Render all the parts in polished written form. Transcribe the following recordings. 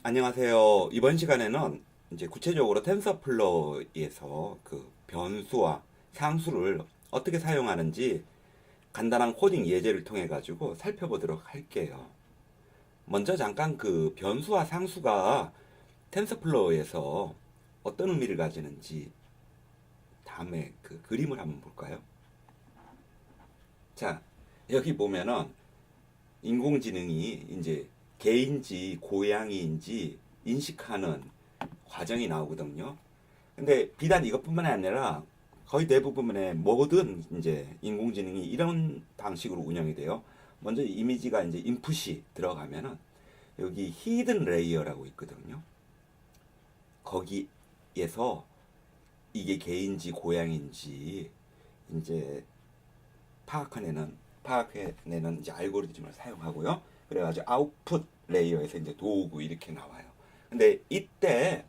안녕하세요. 이번 시간에는 이제 구체적으로 텐서플로우에서 그 변수와 상수를 어떻게 사용하는지 간단한 코딩 예제를 통해 가지고 살펴보도록 할게요. 먼저 잠깐 그 변수와 상수가 텐서플로우에서 어떤 의미를 가지는지 다음에 그 그림을 한번 볼까요? 자, 여기 보면은 인공지능이 이제 개인지 고양이인지 인식하는 과정이 나오거든요. 근데 비단 이것뿐만 아니라 거의 대부분의 모든 이제 인공지능이 이런 방식으로 운영이 돼요. 먼저 이미지가 이제 인풋이 들어가면은 여기 히든 레이어라고 있거든요. 거기에서 이게 개인지 고양인지 이제 파악해내는 이제 알고리즘을 사용하고요. 그래가지고 아웃풋 레이어에서 이제 도구 이렇게 나와요. 근데 이때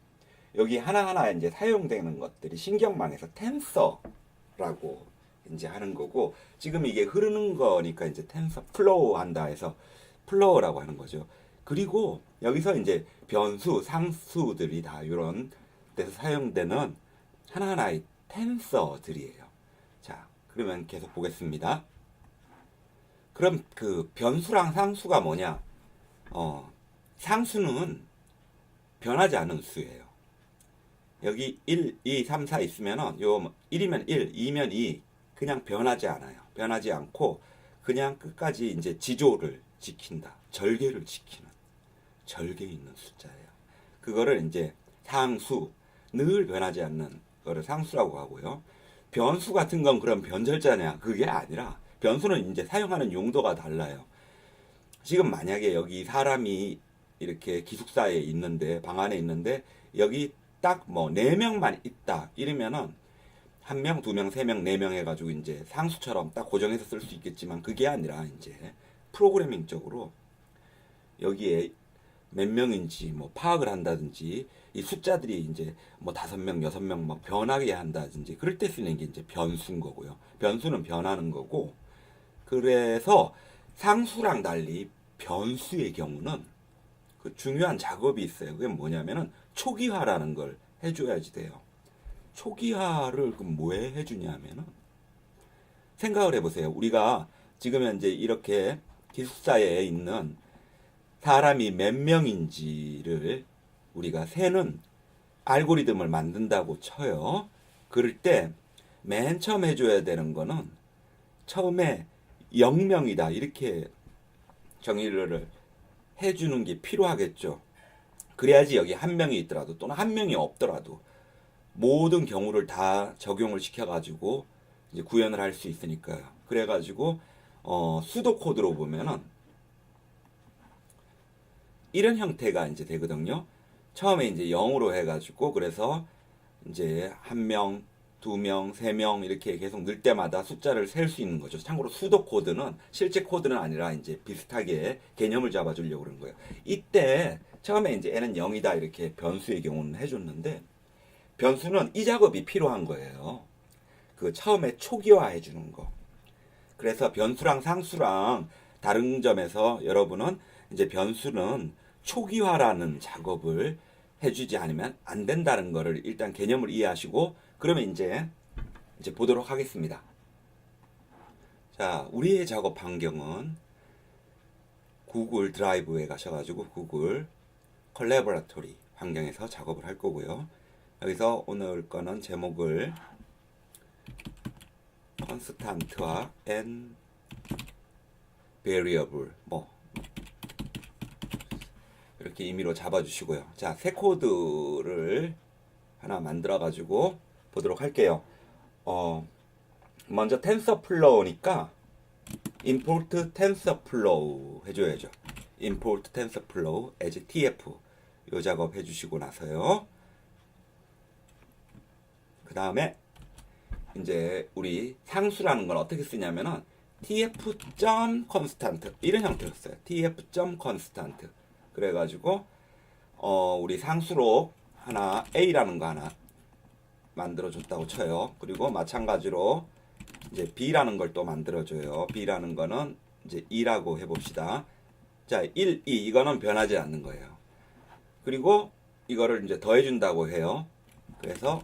여기 하나하나 이제 사용되는 것들이 신경망에서 텐서라고 이제 하는 거고, 지금 이게 흐르는 거니까 이제 텐서 플로우 한다 해서 플로우라고 하는 거죠. 그리고 여기서 이제 변수, 상수들이 다 이런 데서 사용되는 하나하나의 텐서들이에요. 자, 그러면 계속 보겠습니다. 그럼 그 변수랑 상수가 뭐냐? 상수는 변하지 않은 수예요. 여기 1, 2, 3, 4 있으면은 요 1이면 1, 2면 2 그냥 변하지 않아요. 변하지 않고 그냥 끝까지 이제 지조를 지킨다. 절개를 지키는 절개 있는 숫자예요. 그거를 이제 상수, 늘 변하지 않는 거를 상수라고 하고요. 변수 같은 건 그럼 변절자냐? 그게 아니라 변수는 이제 사용하는 용도가 달라요. 지금 만약에 여기 사람이 이렇게 기숙사에 있는데, 방 안에 있는데, 여기 딱 뭐 4명만 있다. 이러면은 1명, 2명, 3명, 4명 해가지고 이제 상수처럼 딱 고정해서 쓸 수 있겠지만 그게 아니라 이제 프로그래밍적으로 여기에 몇 명인지 뭐 파악을 한다든지 이 숫자들이 이제 뭐 5명, 6명 막 변하게 한다든지 그럴 때 쓰는 게 이제 변수인 거고요. 변수는 변하는 거고, 그래서 상수랑 달리 변수의 경우는 그 중요한 작업이 있어요. 그게 뭐냐면은 초기화라는 걸 해줘야지 돼요. 초기화를 그럼 뭐에 해주냐면은 생각을 해보세요. 우리가 지금 현재 이렇게 기숙사에 있는 사람이 몇 명인지를 우리가 세는 알고리즘을 만든다고 쳐요. 그럴 때 맨 처음 해줘야 되는 거는 처음에 0명이다 이렇게 정의를 해주는 게 필요하겠죠. 그래야지 여기 한 명이 있더라도 또는 한 명이 없더라도 모든 경우를 다 적용을 시켜가지고 이제 구현을 할 수 있으니까요. 그래가지고 수도 코드로 보면은 이런 형태가 이제 되거든요. 처음에 이제 0으로 해가지고 그래서 이제 한 명, 2명, 3명 이렇게 계속 늘 때마다 숫자를 셀 수 있는 거죠. 참고로 수도 코드는 실제 코드는 아니라 이제 비슷하게 개념을 잡아주려고 그런 거예요. 이때 처음에 이제 n은 0이다 이렇게 변수의 경우는 해줬는데 변수는 이 작업이 필요한 거예요. 그 처음에 초기화해 주는 거. 그래서 변수랑 상수랑 다른 점에서 여러분은 이제 변수는 초기화라는 작업을 해주지 않으면 안 된다는 거를 일단 개념을 이해하시고 그러면 이제 보도록 하겠습니다. 자, 우리의 작업 환경은 구글 드라이브에 가셔가지고 구글 컬래버러토리 환경에서 작업을 할 거고요. 여기서 오늘 거는 제목을 constant와 n variable 뭐 이렇게 임의로 잡아주시고요. 자, 새 코드를 하나 만들어 가지고 보도록 할게요. 먼저 텐서플로우니까 import tensorflow 해줘야죠. import tensorflow as tf 요 작업 해주시고 나서요. 그 다음에 이제 우리 상수라는 건 어떻게 쓰냐면은 tf.constant 이런 형태로 써요. tf.constant 그래가지고 우리 상수로 하나 a라는 거 하나 만들어줬다고 쳐요. 그리고 마찬가지로 이제 b라는 걸 또 만들어줘요. b라는 거는 이제 2라고 해봅시다. 자, 1, 2 이거는 변하지 않는 거예요. 그리고 이거를 이제 더해준다고 해요. 그래서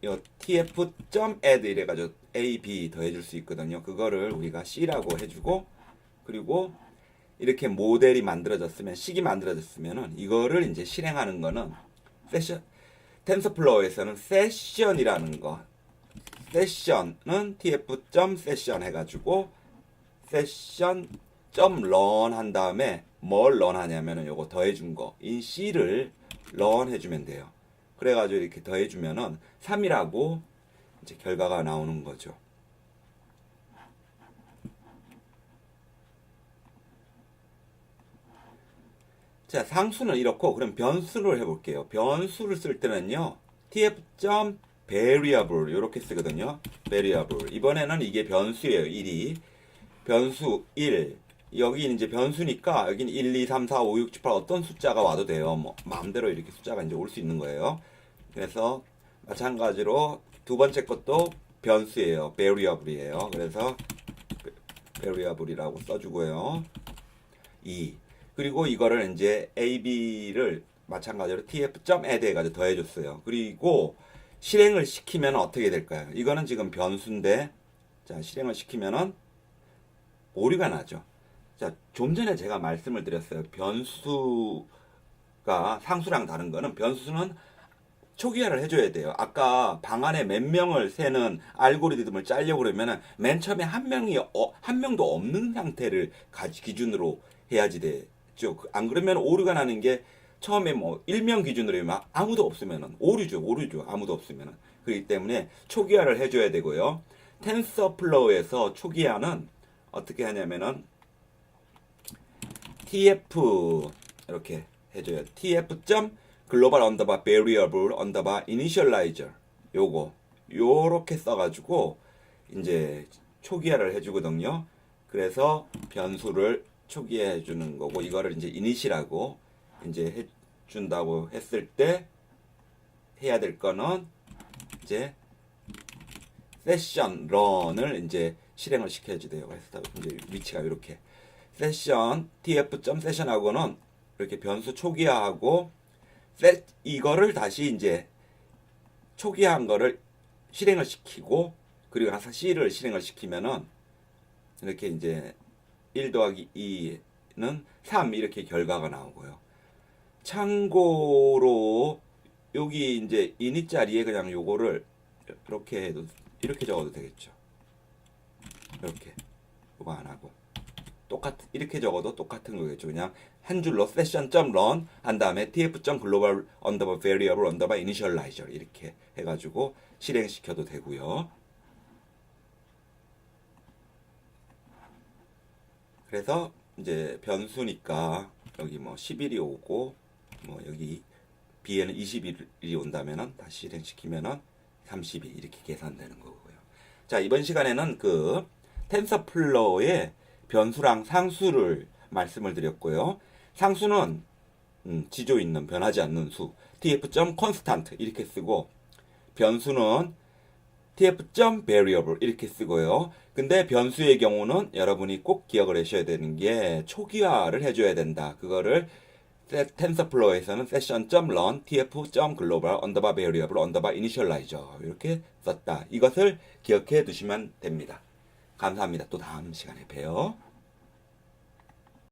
이 tf.add 이래가지고 a, b 더해줄 수 있거든요. 그거를 우리가 c라고 해주고, 그리고 이렇게 모델이 만들어졌으면, 식이 만들어졌으면은 이거를 이제 실행하는 거는 세션, 텐서플로우에서는 세션이라는 거, 세션은 tf.session 해가지고 session.run 한 다음에 뭘 run 하냐면은 요거 더해준 거, 인 c를 run 해주면 돼요. 그래가지고 이렇게 더해주면은 3이라고 이제 결과가 나오는 거죠. 자, 상수는 이렇고, 그럼 변수를 해볼게요. 변수를 쓸 때는요, tf.variable 이렇게 쓰거든요. variable. 이번에는 이게 변수예요. 1이. 변수 1. 여기 이제 변수니까 여기는 1, 2, 3, 4, 5, 6, 7, 8 어떤 숫자가 와도 돼요. 뭐 마음대로 이렇게 숫자가 이제 올 수 있는 거예요. 그래서 마찬가지로 두 번째 것도 변수예요. variable이에요. 그래서 variable이라고 써주고요. 2. 그리고 이거를 이제 ab를 마찬가지로 tf.add 해가지고 더해줬어요. 그리고 실행을 시키면 어떻게 될까요? 이거는 지금 변수인데, 자, 실행을 시키면은 오류가 나죠. 자, 좀 전에 제가 말씀을 드렸어요. 변수가 상수랑 다른 거는, 변수는 초기화를 해줘야 돼요. 아까 방 안에 몇 명을 세는 알고리즘을 짜려고 그러면은 맨 처음에 한 명도 없는 상태를 기준으로 해야지 되죠. 안 그러면 오류가 나는 게, 처음에 뭐 1명 기준으로 막 아무도 없으면은 오류죠. 아무도 없으면은. 그렇기 때문에 초기화를 해줘야 되고요. 텐서플로우에서 초기화는 어떻게 하냐면은 tf 이렇게 해줘요. tf.global underbar variable underbar initializer 요렇게 써가지고 이제 초기화를 해주거든요. 그래서 변수를 초기화해 주는 거고, 이거를 이제 init이라고 이제 해준다고 했을 때 해야 될 거는 이제 session run을 이제 실행을 시켜야지 돼요. 그래서 이제 위치가 이렇게 session tf.session하고는 이렇게 변수 초기화하고, 이거를 다시 이제 초기화한 거를 실행을 시키고, 그리고 나서 c를 실행을 시키면은 이렇게 이제 1 더하기 2는 3 이렇게 결과가 나오고요. 참고로 여기 이제 init 자리에 그냥 요거를 이렇게 해도, 이렇게 적어도 되겠죠. 이렇게 요거 안 하고 이렇게 적어도 똑같은 거겠죠. 그냥 한 줄로 session.run 한 다음에 tf.global underbar variable underbar initializer 이렇게 해가지고 실행시켜도 되고요. 그래서 이제 변수니까 여기 뭐 10일이 오고, 뭐 여기 b에는 20일이 온다면은 다시 실행시키면은 30일 이렇게 계산되는 거고요. 자, 이번 시간에는 그 텐서플로우의 변수랑 상수를 말씀을 드렸고요. 상수는 지조 있는 변하지 않는 수 tf.constant 이렇게 쓰고, 변수는 tf.variable 이렇게 쓰고요. 근데 변수의 경우는 여러분이 꼭 기억을 하셔야 되는 게 초기화를 해줘야 된다. 그거를 텐서플로우에서는 session.run tf.global underbar variable underbar initializer 이렇게 썼다. 이것을 기억해 두시면 됩니다. 감사합니다. 또 다음 시간에 봬요.